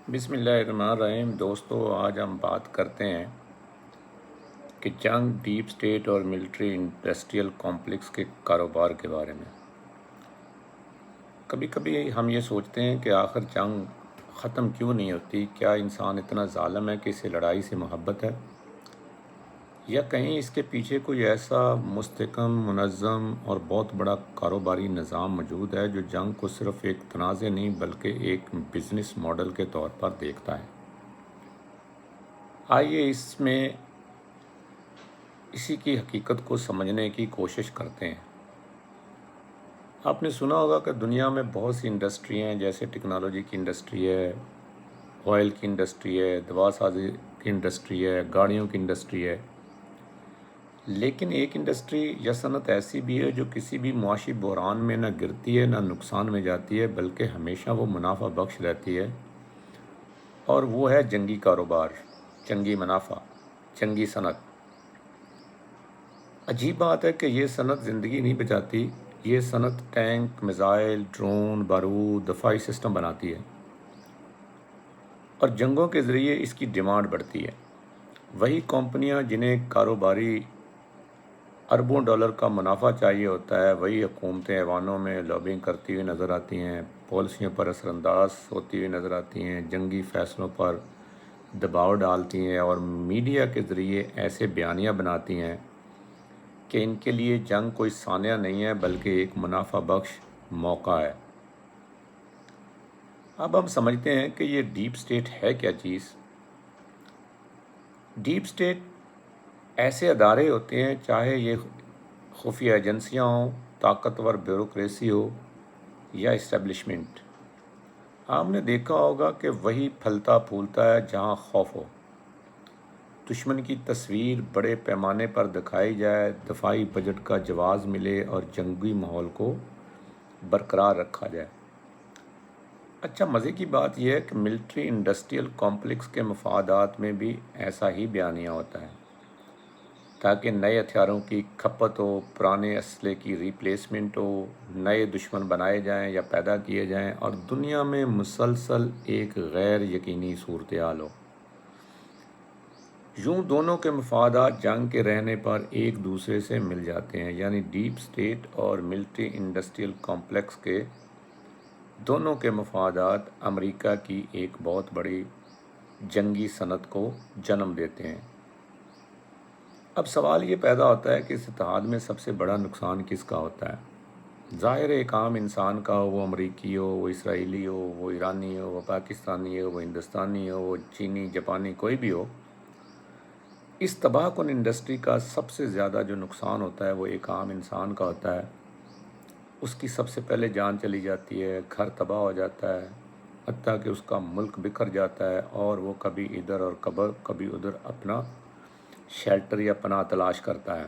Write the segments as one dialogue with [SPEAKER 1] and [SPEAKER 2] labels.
[SPEAKER 1] بسم اللہ الرحمن الرحیم۔ دوستو، آج ہم بات کرتے ہیں کہ جنگ، ڈیپ سٹیٹ اور ملٹری انڈسٹریل کمپلیکس کے کاروبار کے بارے میں۔ کبھی کبھی ہم یہ سوچتے ہیں کہ آخر جنگ ختم کیوں نہیں ہوتی؟ کیا انسان اتنا ظالم ہے کہ اسے لڑائی سے محبت ہے؟ یا کہیں اس کے پیچھے کوئی ایسا مستحکم، منظم اور بہت بڑا کاروباری نظام موجود ہے جو جنگ کو صرف ایک تنازع نہیں بلکہ ایک بزنس ماڈل کے طور پر دیکھتا ہے؟ آئیے اسی کی حقیقت کو سمجھنے کی کوشش کرتے ہیں۔ آپ نے سنا ہوگا کہ دنیا میں بہت سی انڈسٹری ہیں، جیسے ٹیکنالوجی کی انڈسٹری ہے، آئل کی انڈسٹری ہے، دوا سازی کی انڈسٹری ہے، گاڑیوں کی انڈسٹری ہے۔ لیکن ایک انڈسٹری یا صنعت ایسی بھی ہے جو کسی بھی معاشی بحران میں نہ گرتی ہے نہ نقصان میں جاتی ہے، بلکہ ہمیشہ وہ منافع بخش رہتی ہے، اور وہ ہے جنگی کاروبار، جنگی منافع، جنگی صنعت۔ عجیب بات ہے کہ یہ صنعت زندگی نہیں بچاتی، یہ صنعت ٹینک، میزائل، ڈرون، بارود، دفاعی سسٹم بناتی ہے، اور جنگوں کے ذریعے اس کی ڈیمانڈ بڑھتی ہے۔ وہی کمپنیاں جنہیں کاروباری اربوں ڈالر کا منافع چاہیے ہوتا ہے، وہی حکومتیں ایوانوں میں لابنگ کرتی ہوئی نظر آتی ہیں، پالیسیوں پر اثر انداز ہوتی ہوئی نظر آتی ہیں، جنگی فیصلوں پر دباؤ ڈالتی ہیں، اور میڈیا کے ذریعے ایسے بیانیہ بناتی ہیں کہ ان کے لیے جنگ کوئی سانحہ نہیں ہے بلکہ ایک منافع بخش موقع ہے۔ اب ہم سمجھتے ہیں کہ یہ ڈیپ سٹیٹ ہے کیا چیز۔ ڈیپ سٹیٹ ایسے ادارے ہوتے ہیں، چاہے یہ خفیہ ایجنسیاں ہوں، طاقتور بیوروکریسی ہو یا اسٹیبلشمنٹ۔ آپ نے دیکھا ہوگا کہ وہی پھلتا پھولتا ہے جہاں خوف ہو، دشمن کی تصویر بڑے پیمانے پر دکھائی جائے، دفاعی بجٹ کا جواز ملے اور جنگی ماحول کو برقرار رکھا جائے۔ اچھا، مزے کی بات یہ ہے کہ ملٹری انڈسٹریل کمپلیکس کے مفادات میں بھی ایسا ہی بیانیہ ہوتا ہے، تاکہ نئے ہتھیاروں کی کھپت ہو، پرانے اسلحے کی ریپلیسمنٹ ہو، نئے دشمن بنائے جائیں یا پیدا کیے جائیں، اور دنیا میں مسلسل ایک غیر یقینی صورتحال ہو۔ یوں دونوں کے مفادات جنگ کے رہنے پر ایک دوسرے سے مل جاتے ہیں، یعنی ڈیپ سٹیٹ اور ملٹری انڈسٹریل کمپلیکس کے دونوں کے مفادات امریکہ کی ایک بہت بڑی جنگی صنعت کو جنم دیتے ہیں۔ اب سوال یہ پیدا ہوتا ہے کہ اس اتحاد میں سب سے بڑا نقصان کس کا ہوتا ہے؟ ظاہر ہے ایک عام انسان کا ہو، وہ امریکی ہو، وہ اسرائیلی ہو، وہ ایرانی ہو، وہ پاکستانی ہو، وہ ہندوستانی ہو، وہ چینی، جاپانی، کوئی بھی ہو۔ اس تباہ کن انڈسٹری کا سب سے زیادہ جو نقصان ہوتا ہے وہ ایک عام انسان کا ہوتا ہے۔ اس کی سب سے پہلے جان چلی جاتی ہے، گھر تباہ ہو جاتا ہے، حتیٰ کہ اس کا ملک بکھر جاتا ہے، اور وہ کبھی ادھر اور کبھی ادھر اپنا شیلٹر یا پناہ تلاش کرتا ہے۔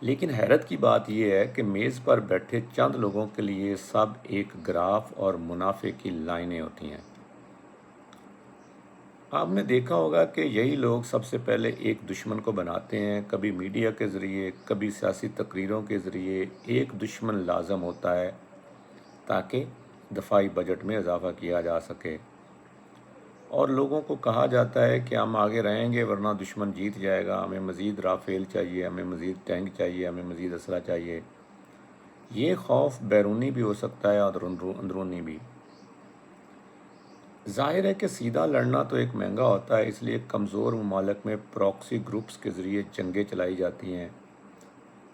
[SPEAKER 1] لیکن حیرت کی بات یہ ہے کہ میز پر بیٹھے چند لوگوں کے لیے سب ایک گراف اور منافع کی لائنیں ہوتی ہیں۔ آپ نے دیکھا ہوگا کہ یہی لوگ سب سے پہلے ایک دشمن کو بناتے ہیں، کبھی میڈیا کے ذریعے، کبھی سیاسی تقریروں کے ذریعے۔ ایک دشمن لازم ہوتا ہے تاکہ دفاعی بجٹ میں اضافہ کیا جا سکے، اور لوگوں کو کہا جاتا ہے کہ ہم آگے رہیں گے ورنہ دشمن جیت جائے گا، ہمیں مزید رافیل چاہیے، ہمیں مزید ٹینک چاہیے، ہمیں مزید اسلحہ چاہیے۔ یہ خوف بیرونی بھی ہو سکتا ہے اور اندرونی بھی۔ ظاہر ہے کہ سیدھا لڑنا تو ایک مہنگا ہوتا ہے، اس لیے کمزور ممالک میں پراکسی گروپس کے ذریعے جنگیں چلائی جاتی ہیں۔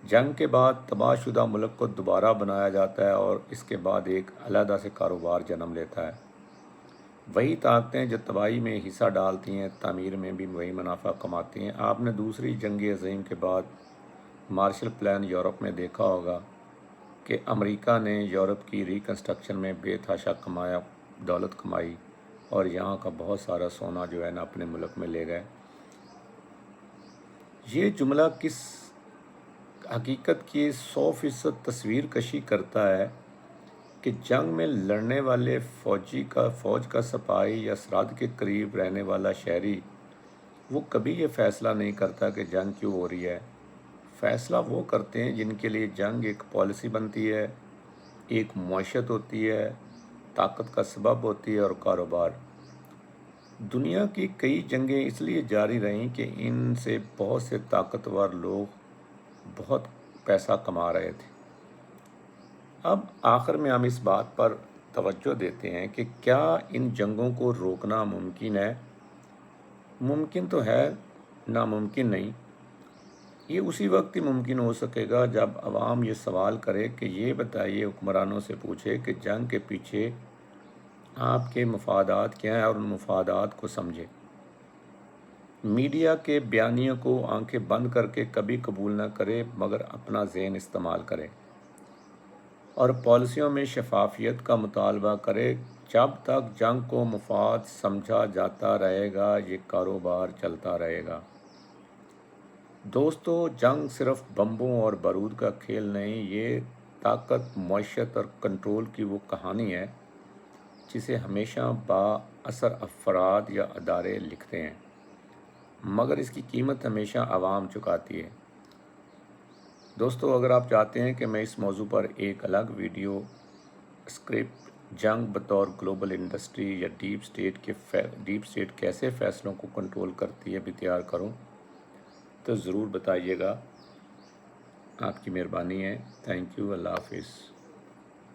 [SPEAKER 1] جنگ کے بعد تباہ شدہ ملک کو دوبارہ بنایا جاتا ہے اور اس کے بعد ایک علیحدہ سے کاروبار جنم لیتا ہے۔ وہی طاقتیں جو تباہی میں حصہ ڈالتی ہیں، تعمیر میں بھی وہی منافع کماتی ہیں۔ آپ نے دوسری جنگ عظیم کے بعد مارشل پلان یورپ میں دیکھا ہوگا کہ امریکہ نے یورپ کی ریکنسٹرکشن میں بے تحاشا دولت کمائی، اور یہاں کا بہت سارا سونا جو ہے نا اپنے ملک میں لے گئے۔ یہ جملہ کس حقیقت کی 100% تصویر کشی کرتا ہے کہ جنگ میں لڑنے والے فوج کا سپاہی یا سرحد کے قریب رہنے والا شہری، وہ کبھی یہ فیصلہ نہیں کرتا کہ جنگ کیوں ہو رہی ہے۔ فیصلہ وہ کرتے ہیں جن کے لیے جنگ ایک پالیسی بنتی ہے، ایک معیشت ہوتی ہے، طاقت کا سبب ہوتی ہے اور کاروبار۔ دنیا کی کئی جنگیں اس لیے جاری رہیں کہ ان سے بہت سے طاقتور لوگ بہت پیسہ کما رہے تھے۔ اب آخر میں ہم اس بات پر توجہ دیتے ہیں کہ کیا ان جنگوں کو روکنا ممکن ہے؟ ممکن تو ہے، ناممکن نہیں۔ یہ اسی وقت ہی ممکن ہو سکے گا جب عوام یہ سوال کرے کہ یہ بتائیے، حکمرانوں سے پوچھے کہ جنگ کے پیچھے آپ کے مفادات کیا ہیں اور ان مفادات کو سمجھے۔ میڈیا کے بیانیوں کو آنکھیں بند کر کے کبھی قبول نہ کرے، مگر اپنا ذہن استعمال کرے اور پالیسیوں میں شفافیت کا مطالبہ کرے۔ جب تک جنگ کو مفاد سمجھا جاتا رہے گا، یہ کاروبار چلتا رہے گا۔ دوستو، جنگ صرف بمبوں اور بارود کا کھیل نہیں، یہ طاقت، معیشت اور کنٹرول کی وہ کہانی ہے جسے ہمیشہ با اثر افراد یا ادارے لکھتے ہیں، مگر اس کی قیمت ہمیشہ عوام چکاتی ہے۔ دوستو، اگر آپ چاہتے ہیں کہ میں اس موضوع پر ایک الگ ویڈیو اسکرپٹ جنگ بطور گلوبل انڈسٹری یا ڈیپ اسٹیٹ کیسے فیصلوں کو کنٹرول کرتی ہے بھی تیار کروں تو ضرور بتائیے گا۔ آپ کی مہربانی ہے۔ Thank you. اللہ حافظ۔